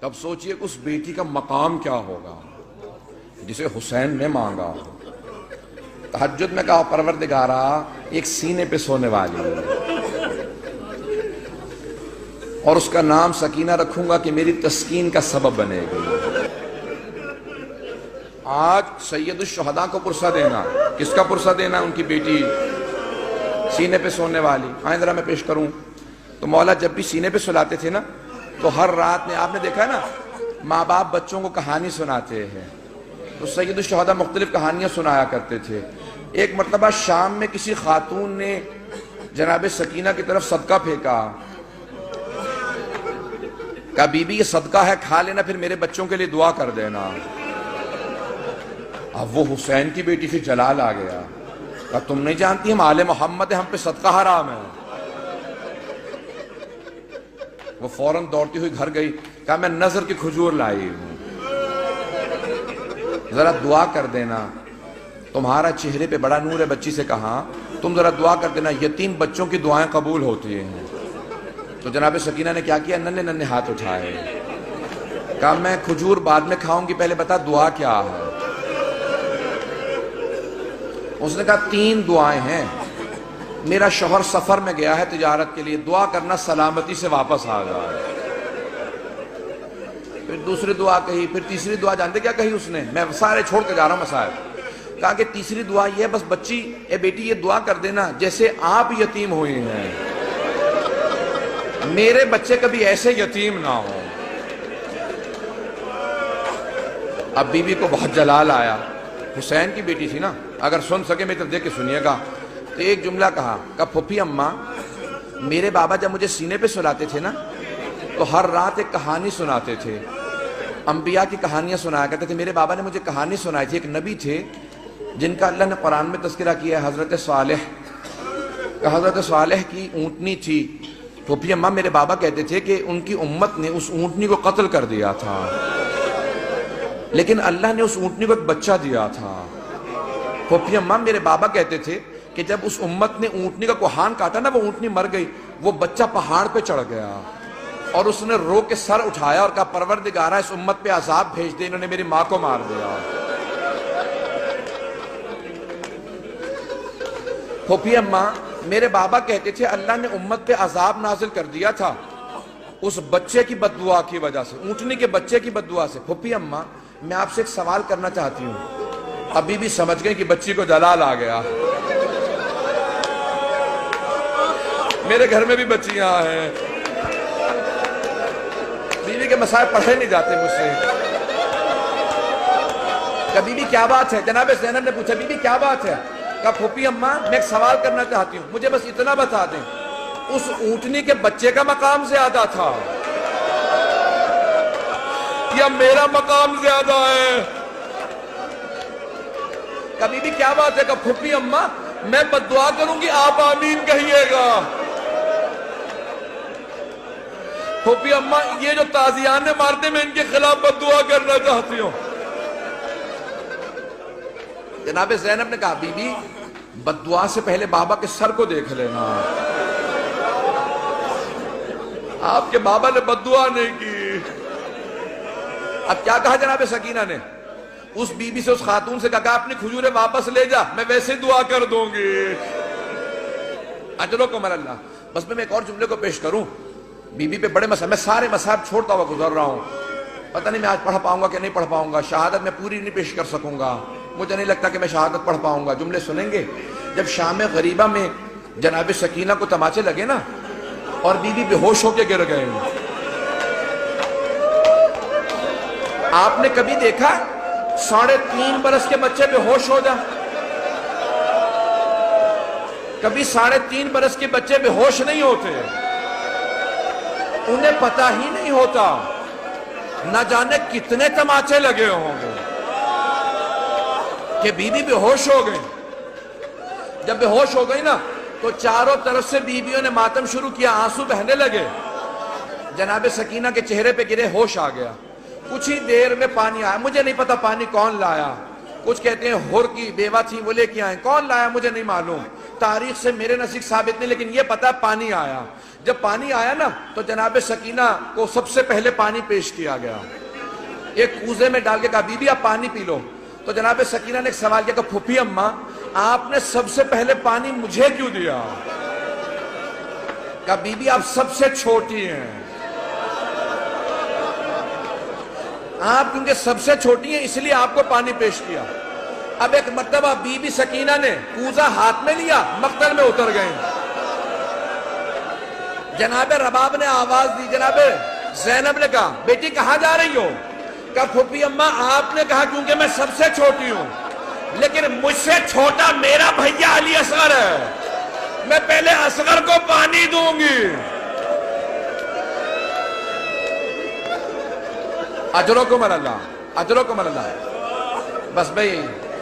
تب سوچئے اس بیٹی کا مقام کیا ہوگا جسے حسین نے مانگا. تہجد میں کہا پروردگارا ایک سینے پہ سونے والی اور اس کا نام سکینہ رکھوں گا کہ میری تسکین کا سبب بنے گی. آج سید الشہداء کو پرسہ دینا، کس کا پرسہ دینا؟ ان کی بیٹی سینے پہ سونے والی. آئیں ذرا میں پیش کروں. تو مولا جب بھی سینے پہ سلاتے تھے نا تو ہر رات میں آپ نے دیکھا ہے نا ماں باپ بچوں کو کہانی سناتے ہیں. تو سید الشہداء مختلف کہانیاں سنایا کرتے تھے. ایک مرتبہ شام میں کسی خاتون نے جناب سکینہ کی طرف صدقہ پھینکا. کہا بی بی یہ صدقہ ہے، کھا لینا، پھر میرے بچوں کے لیے دعا کر دینا. اب وہ حسین کی بیٹی سے جلال آ گیا. کہا تم نہیں جانتی ہم آل محمد ہیں، ہم پہ صدقہ حرام ہے. وہ فوراً دوڑتی ہوئی گھر گئی. کہا میں نظر کی کھجور لائی ہوں، ذرا دعا کر دینا، تمہارا چہرے پہ بڑا نور ہے. بچی سے کہا تم ذرا دعا کر دینا، یتیم بچوں کی دعائیں قبول ہوتی ہیں. تو جناب سکینہ نے کیا کیا؟ ننھے ننھے ہاتھ اٹھائے. کہا میں کھجور بعد میں کھاؤں گی، پہلے بتا دعا کیا ہے. اس نے کہا 3 دعائیں ہیں. میرا شوہر سفر میں گیا ہے تجارت کے لیے، دعا کرنا سلامتی سے واپس آ جائے. پھر دوسری دعا کہی، پھر تیسری دعا جانتے کیا کہی اس نے؟ میں سارے چھوڑ کے جا رہا ہوں مسائل. کہا کہ تیسری دعا یہ ہے بس بچی اے بیٹی یہ دعا کر دینا جیسے آپ یتیم ہوئے ہیں میرے بچے کبھی ایسے یتیم نہ ہوں. اب بی بی کو بہت جلال آیا. حسین کی بیٹی تھی نا، اگر سن سکے میری طرف دیکھ کے سنیے گا. تو ایک جملہ کہا پھوپھی اماں میرے بابا جب مجھے سینے پہ سلاتے تھے نا تو ہر رات ایک کہانی سناتے تھے، انبیاء کی کہانیاں سنایا کرتے تھے. میرے بابا نے مجھے کہانی سنائی تھی. ایک نبی تھے جن کا اللہ نے قرآن میں تذکرہ کیا ہے، حضرت صالح. حضرت صالح کی اونٹنی تھی. پھوپھی اماں میرے بابا کہتے تھے کہ ان کی امت نے اس اونٹنی کو قتل کر دیا تھا، لیکن اللہ نے اس اونٹنی کو ایک بچہ دیا تھا. پھوپھی اماں میرے بابا کہتے تھے کہ جب اس امت نے اونٹنی کا کوہان کاٹا نا، وہ اونٹنی مر گئی، وہ بچہ پہاڑ پہ چڑھ گیا اور اس نے رو کے سر اٹھایا اور کہا پروردگارا اس امت پہ عذاب بھیج دے، انہوں نے میری ماں کو مار دیا. پھوپھی اماں میرے بابا کہتے تھے اللہ نے امت پہ عذاب نازل کر دیا تھا اس بچے کی بد دعا کی وجہ سے، اونٹنی کے بچے کی بد دعا سے. پھوپھی اماں میں آپ سے ایک سوال کرنا چاہتی ہوں. ابھی بھی سمجھ گئے کہ بچی کو جلال آ گیا. میرے گھر میں بھی بچیاں ہیں، بیوی کے مسائل پڑھے نہیں جاتے مجھ سے. کہ بیوی کیا بات ہے؟ جناب زینب نے پوچھا بیوی کیا بات ہے؟ کہا پھوپھی اماں میں ایک سوال کرنا چاہتی ہوں، مجھے بس اتنا بتا دیں اس اونٹنی کے بچے کا مقام زیادہ تھا یا میرا مقام زیادہ ہے؟ کہا بیوی کیا بات ہے؟ کہا پھوپھی اماں میں بد دعا کروں گی آپ آمین کہیے گا. پھوپھی اماں یہ جو تازیان نے مارتے میں ان کے خلاف بد دعا کرنا چاہتی ہوں. جناب زینب نے کہا بی بی بد دعا سے پہلے بابا کے سر کو دیکھ لینا. آپ کے بابا نے بد دعا نہیں کی. اب کیا کہا جناب سکینہ نے؟ اس بی بی سے، اس خاتون سے کہا اپنی کھجوریں واپس لے جا، میں ویسے دعا کر دوں گی. اجرکم اللہ. بس میں ایک اور جملے کو پیش کروں. بی بی پہ بڑے مسائل، میں سارے مسائل چھوڑتا ہوا گزر رہا ہوں. پتہ نہیں میں آج پڑھ پاؤں گا کہ نہیں پڑھ پاؤں گا. شہادت میں پوری نہیں پیش کر سکوں گا، مجھے نہیں لگتا کہ میں شہادت پڑھ پاؤں گا. جملے سنیں گے. جب شام غریبہ میں جناب سکینہ کو تماچے لگے نا اور بی بی بے ہوش ہو کے گر گئے. آپ نے کبھی دیکھا 3.5 برس کے بچے بے ہوش ہو جا؟ کبھی 3.5 برس کے بچے بے ہوش نہیں ہوتے، انہیں پتہ ہی نہیں ہوتا نہ جانے کتنے تماچے لگے ہوں گے کہ بی بی بے ہوش ہو گئی. جب بے ہوش ہو گئی نا تو چاروں طرف سے بیویوں نے ماتم شروع کیا، آنسو بہنے لگے. جناب سکینہ کے چہرے پہ گرے، ہوش آ گیا. کچھ ہی دیر میں پانی آیا، مجھے نہیں پتا پانی کون لایا. کچھ کہتے ہیں ہر کی بیوہ تھی وہ لے کے آئیں، کون لایا مجھے نہیں معلوم، تاریخ سے میرے نزدیک ثابت نہیں، لیکن یہ پتا پانی آیا. جب پانی آیا نا تو جناب سکینہ کو سب سے پہلے پانی پیش کیا گیا، ایک کوزے میں ڈال کے کہا بی بی آپ پانی پی لو۔ تو جناب سکینہ نے ایک سوال کیا کہ پھوپھی اماں آپ نے سب سے پہلے پانی مجھے کیوں دیا؟ کہا بی بی آپ سب سے چھوٹی ہیں، آپ کیونکہ سب سے چھوٹی ہیں اس لیے آپ کو پانی پیش کیا۔ اب ایک مرتبہ بی بی سکینہ نے کوزہ ہاتھ میں لیا، مقتل میں اتر گئے۔ جناب رباب نے آواز دی، جناب زینب نے کہا بیٹی کہاں جا رہی ہو؟ کہا پھوپھی اماں آپ نے کہا کیونکہ میں سب سے چھوٹی ہوں، لیکن مجھ سے چھوٹا میرا بھیا علی اصغر ہے، میں پہلے اصغر کو پانی دوں گی۔ اجرکم اللہ، اجرکم اللہ۔ بس بھئی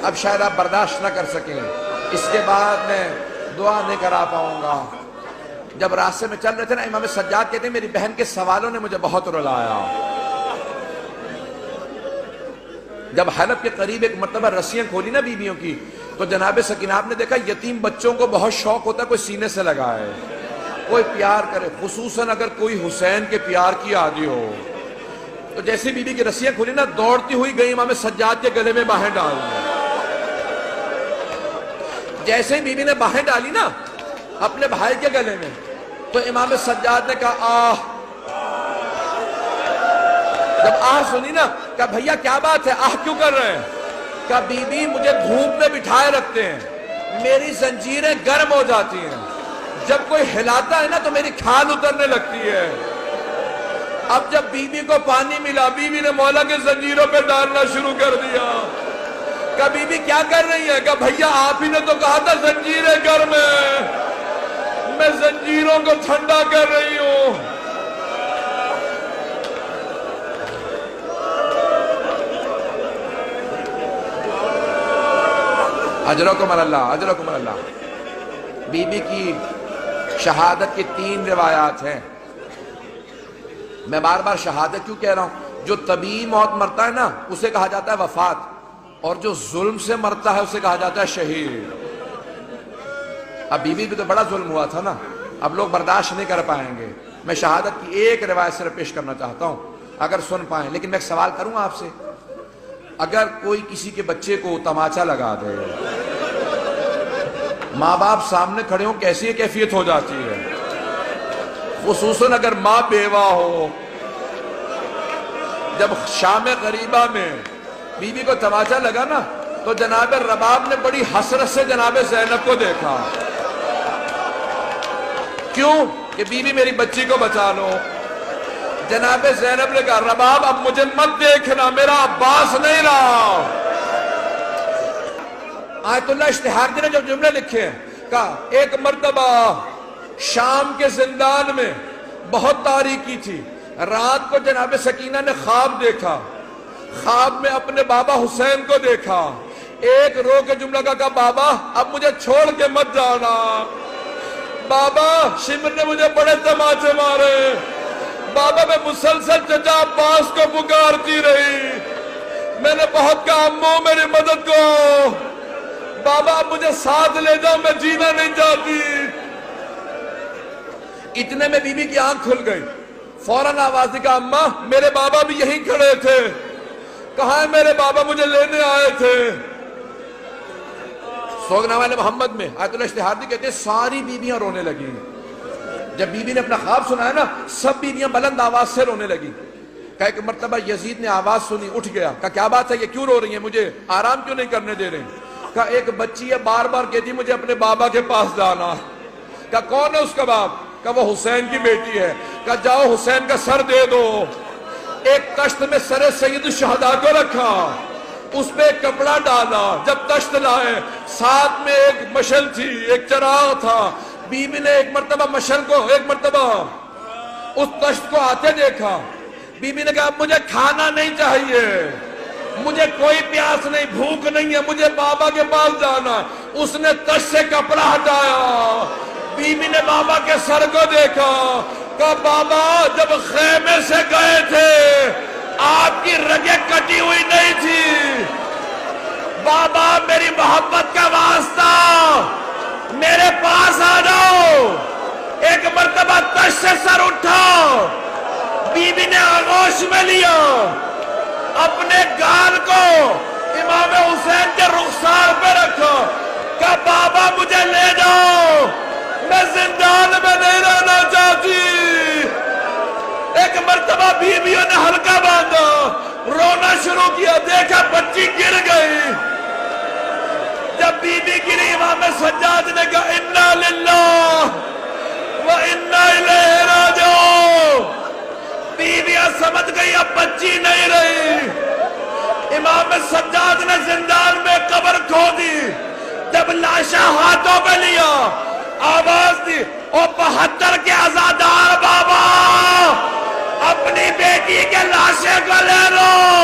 اب شاید آپ برداشت نہ کر سکیں، اس کے بعد میں دعا نہیں کرا پاؤں گا۔ جب راستے میں چل رہے تھے نا، امام سجاد کہتے ہیں میری بہن کے سوالوں نے مجھے بہت رلایا۔ جب حلب کے قریب ایک مرتبہ رسیاں کھولی نا بیویوں کی، تو جناب سکینہ آپ نے دیکھا یتیم بچوں کو بہت شوق ہوتا ہے کوئی سینے سے لگائے، کوئی پیار کرے، خصوصاً اگر کوئی حسین کے پیار کی عادی ہو۔ تو جیسے بی بی کی رسیاں کھولی نا، دوڑتی ہوئی گئی امام سجاد کے گلے میں باہیں ڈال دی۔ جیسے بی بی نے باہیں ڈالی نا اپنے بھائی کے گلے میں، تو امام سجاد نے کہا آہ۔ جب آہ سنی نا، کہا بھیا کیا بات ہے، آہ کیوں کر رہے ہیں؟ کہا بی بی مجھے دھوپ میں بٹھائے رکھتے ہیں، میری زنجیریں گرم ہو جاتی ہیں، جب کوئی ہلاتا ہے نا تو میری کھال اترنے لگتی ہے۔ اب جب بی بی کو پانی ملا، بی بی نے مولا کے زنجیروں پہ ڈالنا شروع کر دیا۔ کہا بی بی کیا کر رہی ہے؟ کہا بھیا آپ ہی نے تو کہا تھا زنجیریں گرم ہیں، میں زنجیروں کو ٹھنڈا کر رہی ہوں۔ اجرکم اللہ، اجرکم اللہ۔ بی بی کی شہادت کی 3 روایات ہیں۔ میں بار بار شہادت کیوں کہہ رہا ہوں؟ جو طبیعی موت مرتا ہے نا اسے کہا جاتا ہے وفات، اور جو ظلم سے مرتا ہے اسے کہا جاتا ہے شہید۔ اب بی بی بھی تو بڑا ظلم ہوا تھا نا، اب لوگ برداشت نہیں کر پائیں گے۔ میں شہادت کی ایک روایت صرف پیش کرنا چاہتا ہوں اگر سن پائیں، لیکن میں ایک سوال کروں آپ سے، اگر کوئی کسی کے بچے کو تماچا لگا دے، ماں باپ سامنے کھڑے ہوں کیسی کیفیت ہو جاتی ہے؟ خصوصاً اگر ماں بیوہ ہو۔ جب شام غریبہ میں بی بی کو تماچا لگا نا تو جناب رباب نے بڑی حسرت سے جناب زینب کو دیکھا، کیوں کہ بی بی میری بچی کو بچا لو۔ جناب زینب نے کہا رباب اب مجھے مت دیکھنا، میرا عباس نہیں رہا۔ آیت اللہ اشتہار نے جو جملے لکھے ہیں، کہا ایک مرتبہ شام کے زندان میں بہت تاریکی تھی، رات کو جناب سکینہ نے خواب دیکھا، خواب میں اپنے بابا حسین کو دیکھا، ایک رو کے جملہ کہا بابا اب مجھے چھوڑ کے مت جانا، بابا شمر نے مجھے بڑے تماچے مارے، بابا میں مسلسل چچا عباس کو پکارتی رہی، میں نے بہت کہا امو میری مدد کو، بابا اب مجھے ساتھ لے جاؤ میں جینا نہیں چاہتی۔ اتنے میں بی بی کی آنکھ کھل گئی، فوراً آواز دی کہا اماں میرے بابا بھی یہیں کھڑے تھے۔ کہاں ہے میرے بابا؟ مجھے لینے آئے تھے۔ سوگنامہ محمد میں آیت اللہ اشتہاردی کہتے ہیں ساری بیویاں رونے لگی۔ جب بی بی نے اپنا خواب سنایا نا سب بیویاں بلند آواز سے رونے لگی۔ کہا ایک مرتبہ یزید نے آواز سنی، اٹھ گیا، کہا کیا بات ہے، یہ کیوں رو رہی ہیں، مجھے آرام کیوں نہیں کرنے دے رہے ہیں؟ کہا ایک بچی ہے بار بار کہتی مجھے اپنے بابا کے پاس جانا۔ کہا کون ہے اس کا باپ؟ کہا وہ حسین کی بیٹی ہے۔ کہا جاؤ حسین کا سر دے دو۔ ایک تشت میں سر سید الشہداء کو رکھا، اس پہ ایک کپڑا ڈالا، جب تشت لائے ساتھ میں ایک مشل تھی، ایک چراغ تھا، بی بی نے ایک مرتبہ مشل کو، ایک مرتبہ اس تشت کو آتے دیکھا، بی بی نے کہا اب مجھے کھانا نہیں چاہیے، مجھے کوئی پیاس نہیں، بھوک نہیں ہے، مجھے بابا کے پاس جانا۔ اس نے تشت سے کپڑا ہٹایا، بی بی نے بابا کے سر کو دیکھا، کہا بابا جب خیمے سے گئے تھے آپ کی رگیں کٹی ہوئی نہیں تھی، بابا میری محبت کا واسطہ میرے پاس آ جاؤ۔ ایک مرتبہ تشت پہ لیا، اپنے گال کو امام حسین کے رخسار پہ رکھا، کہا بابا مجھے لے جاؤ، میں زندان میں نہیں رہنا چاہتی۔ ایک مرتبہ بیویوں نے حلقہ باندھا، رونا شروع کیا، دیکھا بچی گر گئی۔ جب بی بی گری، امام سجاد نے کہا انا للہ و انا الیہ راجعون۔ بیویاں سمجھ گئی اب بچی نہیں رہی۔ امام سجاد نے زندان میں قبر کھو دی۔ جب لاشا ہاتھوں پہ لیا، آواز دی، او 72 کے عزادار بابا، اپنی بیٹی کے لاشے کو لے لو۔